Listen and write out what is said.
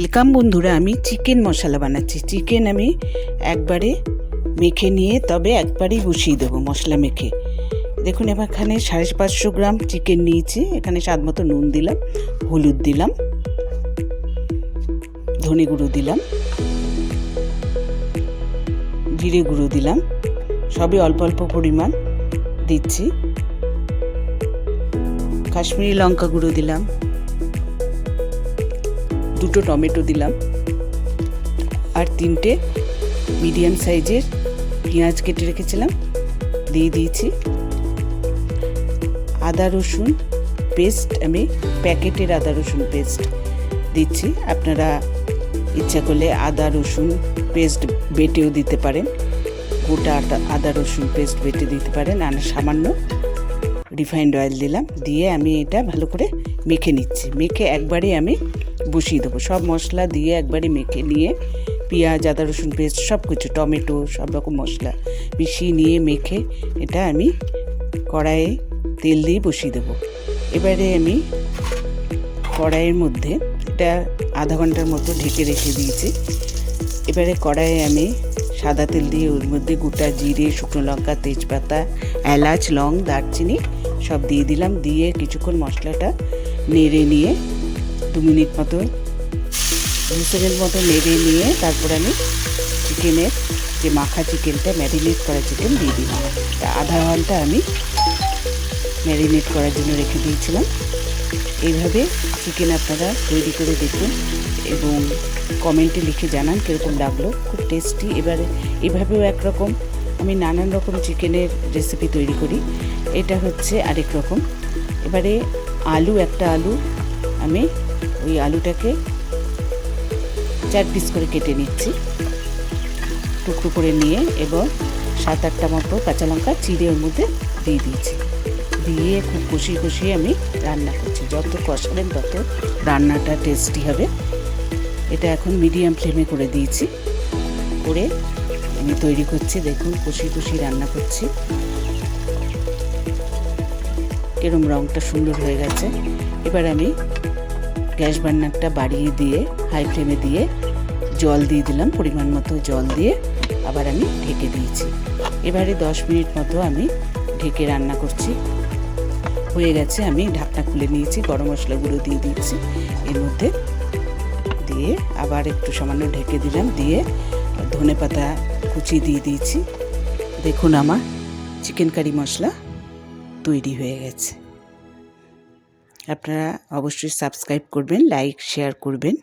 Welcome বন্ধুরা, আমি chicken মশলা বানাচ্ছি। চিকেন আমি একবারে মেখে নিয়ে তবে একবারেই বসিয়ে দেবো মশলা মেখে। দেখুন এখানে 550 গ্রাম চিকেন নিয়েছি। এখানে স্বাদ মতো নুন দিলাম, হলুদ দিলাম, ধনে গুঁড়ো দিলাম, জিরে গুঁড়ো দিলাম, সবই অল্প অল্প পরিমাণ দিচ্ছি। কাশ্মীরি লঙ্কা গুঁড়ো দিলাম, দুটো টমেটো দিলাম, আর 3টে মিডিয়াম সাইজের পেঁয়াজ কেটে রেখেছিলাম দিয়ে দিয়েছি। আদা রসুন পেস্ট, আমি প্যাকেটের আদা রসুন পেস্ট দিচ্ছি। আপনারা ইচ্ছা করলে আদা রসুন পেস্ট বেটেও দিতে পারেন, গোটা আদা রসুন পেস্ট বেটে দিতে পারেন। আর সামান্য রিফাইন্ড অয়েল দিলাম, দিয়ে আমি এটা ভালো করে মেখে নিচ্ছি। মেখে একবারে আমি বসিয়ে দেবো। সব মশলা দিয়ে একবারে মেখে নিয়ে পেঁয়াজ আদা রসুন পেস্ট সব কিছু, টমেটো সব রকম মশলা মিশিয়ে নিয়ে মেখে এটা আমি কড়াইয়ে তেল দিয়ে বসিয়ে দেবো। এবারে আমি কড়াইয়ের মধ্যে এটা আধা ঘন্টার মতো ঢেকে রেখে দিয়েছি। এবারে কড়াইয়ে আমি সাদা তেল দিয়ে ওর মধ্যে গোটা জিরে, শুকনো লঙ্কা, তেজপাতা, এলাচ, লং, দারচিনি সব দিয়ে দিলাম। দিয়ে কিছুক্ষণ মশলাটা নেড়ে নিয়ে 2 মিনিট মতো 2 সেকেন্ড মতো নেড়ে নিয়ে তারপর আমি চিকেনের যে মাখা চিকেনটা, ম্যারিনেট করা চিকেন দিয়ে দিলাম। আধা ঘন্টা আমি ম্যারিনেট করার জন্য রেখে দিয়েছিলাম। এইভাবে চিকেন আপনারা তৈরি করে দেখুন এবং কমেন্টে লিখে জানান কীরকম লাগলো। খুব টেস্টি। এবারে এভাবেও একরকম আমি নানান রকম চিকেনের রেসিপি তৈরি করি। এটা হচ্ছে আরেক রকম। এবারে একটা আলু আমি ওই আলুটাকে 4 পিস করে কেটে নিচ্ছি টুকরো করে নিয়ে, এবং 7-8টা মতো কাঁচা লঙ্কা চিড়ে ওর মধ্যে দিয়ে দিয়েছি। দিয়ে খুব কষিয়ে আমি রান্না করছি। যত কষাবেন তত রান্নাটা টেস্টি হবে। এটা এখন মিডিয়াম ফ্লেমে করে দিয়েছি, করে আমি তৈরি করছি। দেখুন কষিয়ে রান্না করছি। এরম রঙটা সুন্দর হয়ে গেছে। এবার আমি গ্যাস বার্নারটা বাড়িয়ে দিয়ে হাই ফ্লেমে দিয়ে জল দিয়ে দিলাম, পরিমাণ মতো জল দিয়ে আবার আমি ঢেকে দিয়েছি। এবারে 10 মিনিট মতো আমি ঢেকে রান্না করছি। হয়ে গেছে। আমি ঢাকনা খুলে নিয়েছি, গরম মশলা গুঁড়ো দিয়ে দিয়েছি এর মধ্যে, দিয়ে আবার একটু সামান্য ঢেকে দিলাম, দিয়ে ধনেপাতা কুচি দিয়ে দিয়েছি। দেখুন আমার চিকেন কারি মশলা তৈরি হয়ে গেছে। আপনারা অবশ্যই সাবস্ক্রাইব করবেন, লাইক শেয়ার করবেন।